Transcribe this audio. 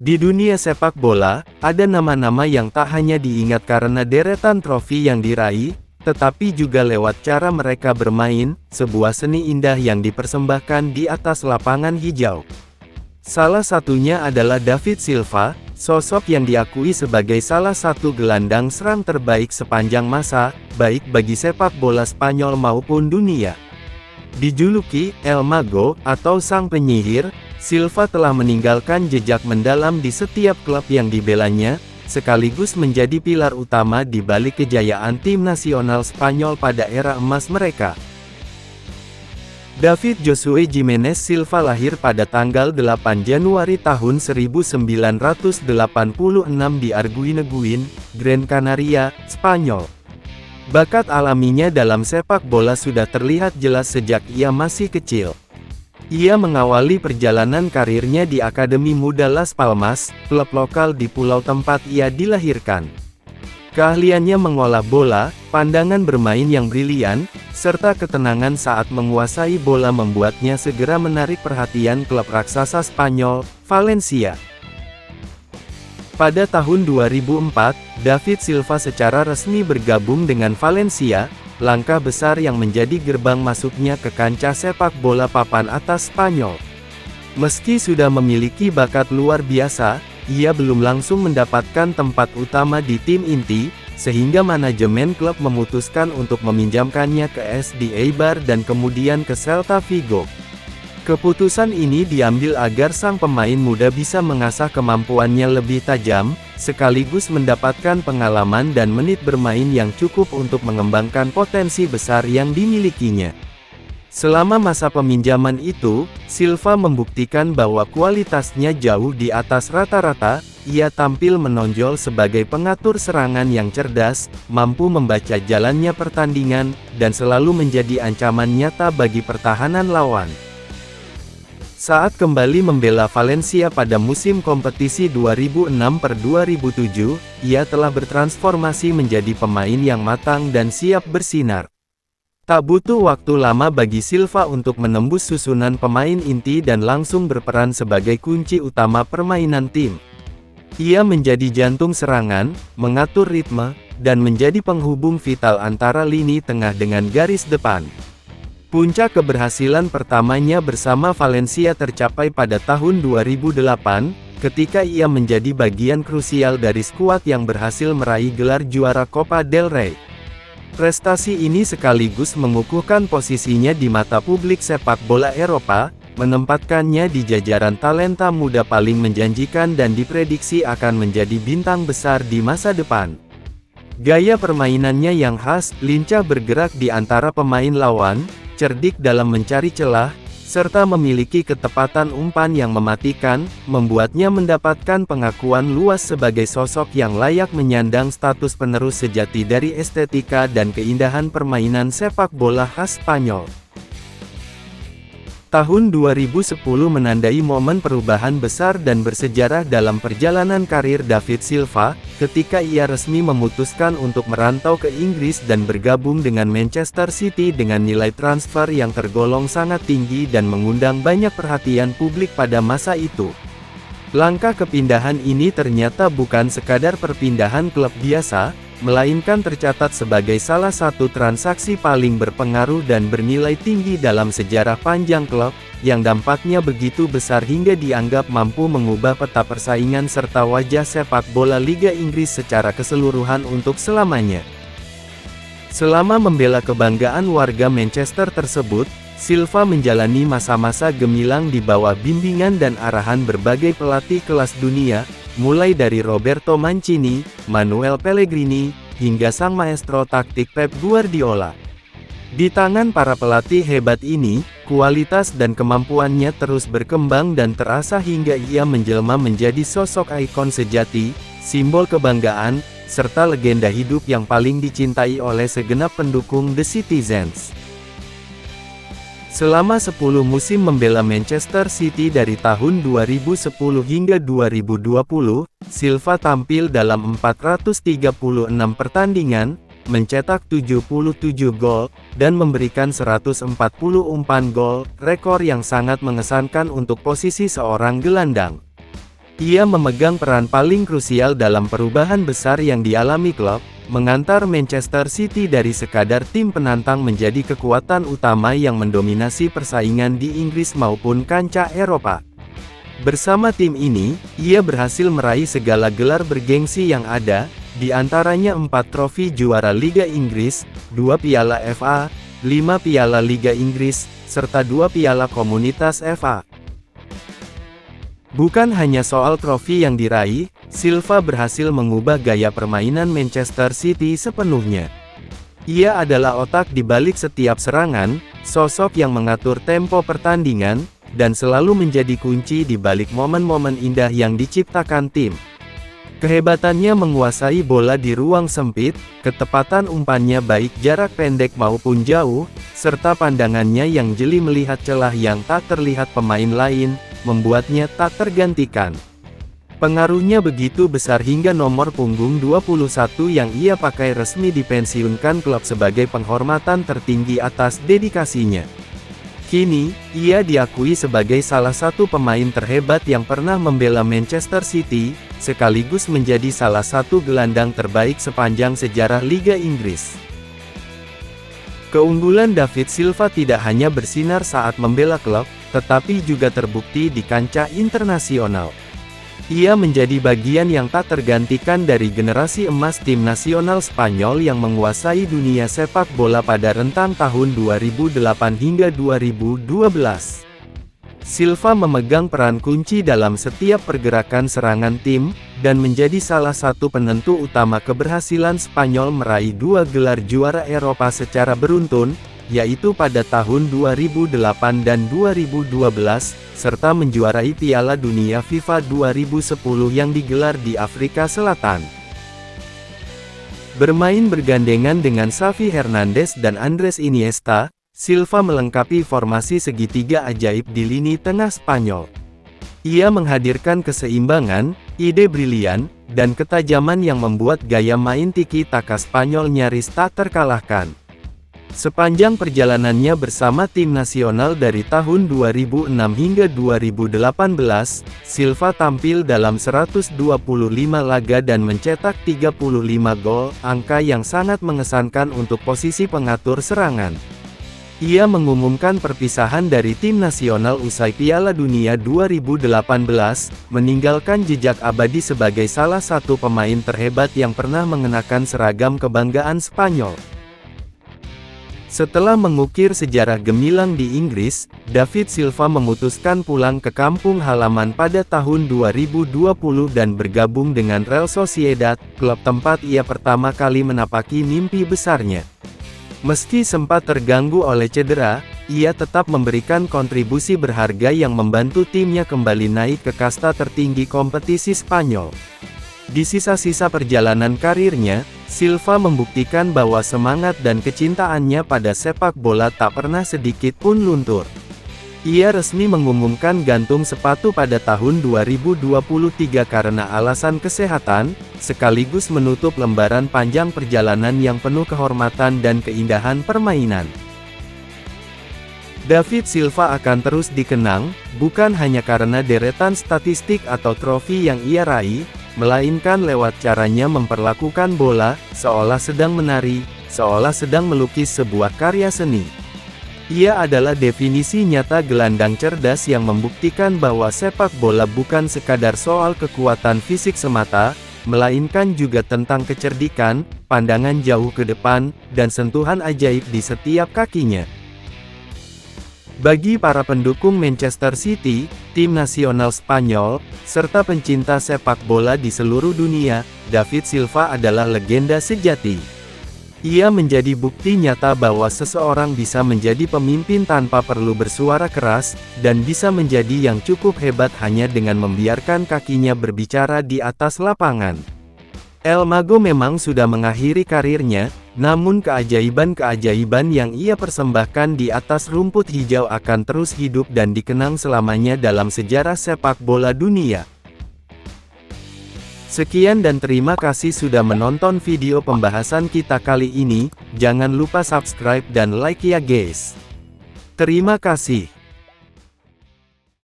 Di dunia sepak bola, ada nama-nama yang tak hanya diingat karena deretan trofi yang diraih, tetapi juga lewat cara mereka bermain, sebuah seni indah yang dipersembahkan di atas lapangan hijau. Salah satunya adalah David Silva, sosok yang diakui sebagai salah satu gelandang serang terbaik sepanjang masa, baik bagi sepak bola Spanyol maupun dunia. Dijuluki El Mago atau Sang Penyihir, Silva telah meninggalkan jejak mendalam di setiap klub yang dibelanya, sekaligus menjadi pilar utama di balik kejayaan tim nasional Spanyol pada era emas mereka. David Josué Jiménez Silva lahir pada tanggal 8 Januari tahun 1986 di Arguineguin, Gran Canaria, Spanyol. Bakat alaminya dalam sepak bola sudah terlihat jelas sejak ia masih kecil. Ia mengawali perjalanan karirnya di Akademi Muda Las Palmas, klub lokal di pulau tempat ia dilahirkan. Keahliannya mengolah bola, pandangan bermain yang brilian, serta ketenangan saat menguasai bola membuatnya segera menarik perhatian klub raksasa Spanyol, Valencia. Pada tahun 2004, David Silva secara resmi bergabung dengan Valencia, langkah besar yang menjadi gerbang masuknya ke kancah sepak bola papan atas Spanyol. Meski sudah memiliki bakat luar biasa, ia belum langsung mendapatkan tempat utama di tim inti, sehingga manajemen klub memutuskan untuk meminjamkannya ke SD Eibar dan kemudian ke Celta Vigo. Keputusan ini diambil agar sang pemain muda bisa mengasah kemampuannya lebih tajam, sekaligus mendapatkan pengalaman dan menit bermain yang cukup untuk mengembangkan potensi besar yang dimilikinya. Selama masa peminjaman itu, Silva membuktikan bahwa kualitasnya jauh di atas rata-rata. Ia tampil menonjol sebagai pengatur serangan yang cerdas, mampu membaca jalannya pertandingan, dan selalu menjadi ancaman nyata bagi pertahanan lawan. Saat kembali membela Valencia pada musim kompetisi 2006-2007, ia telah bertransformasi menjadi pemain yang matang dan siap bersinar. Tak butuh waktu lama bagi Silva untuk menembus susunan pemain inti dan langsung berperan sebagai kunci utama permainan tim. Ia menjadi jantung serangan, mengatur ritme, dan menjadi penghubung vital antara lini tengah dengan garis depan. Puncak keberhasilan pertamanya bersama Valencia tercapai pada tahun 2008, ketika ia menjadi bagian krusial dari skuad yang berhasil meraih gelar juara Copa del Rey. Prestasi ini sekaligus mengukuhkan posisinya di mata publik sepak bola Eropa, menempatkannya di jajaran talenta muda paling menjanjikan dan diprediksi akan menjadi bintang besar di masa depan. Gaya permainannya yang khas, lincah bergerak di antara pemain lawan, cerdik dalam mencari celah, serta memiliki ketepatan umpan yang mematikan, membuatnya mendapatkan pengakuan luas sebagai sosok yang layak menyandang status penerus sejati dari estetika dan keindahan permainan sepak bola khas Spanyol. Tahun 2010 menandai momen perubahan besar dan bersejarah dalam perjalanan karir David Silva, ketika ia resmi memutuskan untuk merantau ke Inggris dan bergabung dengan Manchester City dengan nilai transfer yang tergolong sangat tinggi dan mengundang banyak perhatian publik pada masa itu. Langkah kepindahan ini ternyata bukan sekadar perpindahan klub biasa, melainkan tercatat sebagai salah satu transaksi paling berpengaruh dan bernilai tinggi dalam sejarah panjang klub, yang dampaknya begitu besar hingga dianggap mampu mengubah peta persaingan serta wajah sepak bola Liga Inggris secara keseluruhan untuk selamanya. Selama membela kebanggaan warga Manchester tersebut, Silva menjalani masa-masa gemilang di bawah bimbingan dan arahan berbagai pelatih kelas dunia, mulai dari Roberto Mancini, Manuel Pellegrini, hingga sang maestro taktik Pep Guardiola. Di tangan para pelatih hebat ini, kualitas dan kemampuannya terus berkembang dan terasah hingga ia menjelma menjadi sosok ikon sejati, simbol kebanggaan, serta legenda hidup yang paling dicintai oleh segenap pendukung The Citizens. Selama 10 musim membela Manchester City dari tahun 2010 hingga 2020, Silva tampil dalam 436 pertandingan, mencetak 77 gol, dan memberikan 140 umpan gol, rekor yang sangat mengesankan untuk posisi seorang gelandang. Ia memegang peran paling krusial dalam perubahan besar yang dialami klub, mengantar Manchester City dari sekadar tim penantang menjadi kekuatan utama yang mendominasi persaingan di Inggris maupun kancah Eropa. Bersama tim ini, ia berhasil meraih segala gelar bergengsi yang ada, di antaranya 4 trofi juara Liga Inggris, 2 piala FA, 5 piala Liga Inggris, serta 2 piala komunitas FA. Bukan hanya soal trofi yang diraih, Silva berhasil mengubah gaya permainan Manchester City sepenuhnya. Ia adalah otak di balik setiap serangan, sosok yang mengatur tempo pertandingan, dan selalu menjadi kunci di balik momen-momen indah yang diciptakan tim. Kehebatannya menguasai bola di ruang sempit, ketepatan umpannya baik jarak pendek maupun jauh, serta pandangannya yang jeli melihat celah yang tak terlihat pemain lain, membuatnya tak tergantikan. Pengaruhnya begitu besar hingga nomor punggung 21 yang ia pakai resmi dipensiunkan klub sebagai penghormatan tertinggi atas dedikasinya. Kini, ia diakui sebagai salah satu pemain terhebat yang pernah membela Manchester City, sekaligus menjadi salah satu gelandang terbaik sepanjang sejarah Liga Inggris. Keunggulan David Silva tidak hanya bersinar saat membela klub, tetapi juga terbukti di kancah internasional. Ia menjadi bagian yang tak tergantikan dari generasi emas tim nasional Spanyol yang menguasai dunia sepak bola pada rentang tahun 2008 hingga 2012. Silva memegang peran kunci dalam setiap pergerakan serangan tim, dan menjadi salah satu penentu utama keberhasilan Spanyol meraih 2 gelar juara Eropa secara beruntun, yaitu pada tahun 2008 dan 2012, serta menjuarai Piala Dunia FIFA 2010 yang digelar di Afrika Selatan. Bermain bergandengan dengan Xavi Hernandez dan Andres Iniesta, Silva melengkapi formasi segitiga ajaib di lini tengah Spanyol. Ia menghadirkan keseimbangan, ide brilian, dan ketajaman yang membuat gaya main tiki-taka Spanyol nyaris tak terkalahkan. Sepanjang perjalanannya bersama tim nasional dari tahun 2006 hingga 2018, Silva tampil dalam 125 laga dan mencetak 35 gol, angka yang sangat mengesankan untuk posisi pengatur serangan. Ia mengumumkan perpisahan dari tim nasional usai Piala Dunia 2018, meninggalkan jejak abadi sebagai salah satu pemain terhebat yang pernah mengenakan seragam kebanggaan Spanyol. Setelah mengukir sejarah gemilang di Inggris, David Silva memutuskan pulang ke kampung halaman pada tahun 2020 dan bergabung dengan Real Sociedad, klub tempat ia pertama kali menapaki mimpi besarnya. Meski sempat terganggu oleh cedera, ia tetap memberikan kontribusi berharga yang membantu timnya kembali naik ke kasta tertinggi kompetisi Spanyol. Di sisa-sisa perjalanan karirnya, Silva membuktikan bahwa semangat dan kecintaannya pada sepak bola tak pernah sedikit pun luntur. Ia resmi mengumumkan gantung sepatu pada tahun 2023 karena alasan kesehatan, sekaligus menutup lembaran panjang perjalanan yang penuh kehormatan dan keindahan permainan. David Silva akan terus dikenang, bukan hanya karena deretan statistik atau trofi yang ia raih, melainkan lewat caranya memperlakukan bola, seolah sedang menari, seolah sedang melukis sebuah karya seni. Ia adalah definisi nyata gelandang cerdas yang membuktikan bahwa sepak bola bukan sekadar soal kekuatan fisik semata, melainkan juga tentang kecerdikan, pandangan jauh ke depan, dan sentuhan ajaib di setiap kakinya. Bagi para pendukung Manchester City, tim nasional Spanyol, serta pencinta sepak bola di seluruh dunia, David Silva adalah legenda sejati. Ia menjadi bukti nyata bahwa seseorang bisa menjadi pemimpin tanpa perlu bersuara keras, dan bisa menjadi yang cukup hebat hanya dengan membiarkan kakinya berbicara di atas lapangan. El Mago memang sudah mengakhiri karirnya, namun keajaiban-keajaiban yang ia persembahkan di atas rumput hijau akan terus hidup dan dikenang selamanya dalam sejarah sepak bola dunia. Sekian dan terima kasih sudah menonton video pembahasan kita kali ini, jangan lupa subscribe dan like ya guys. Terima kasih.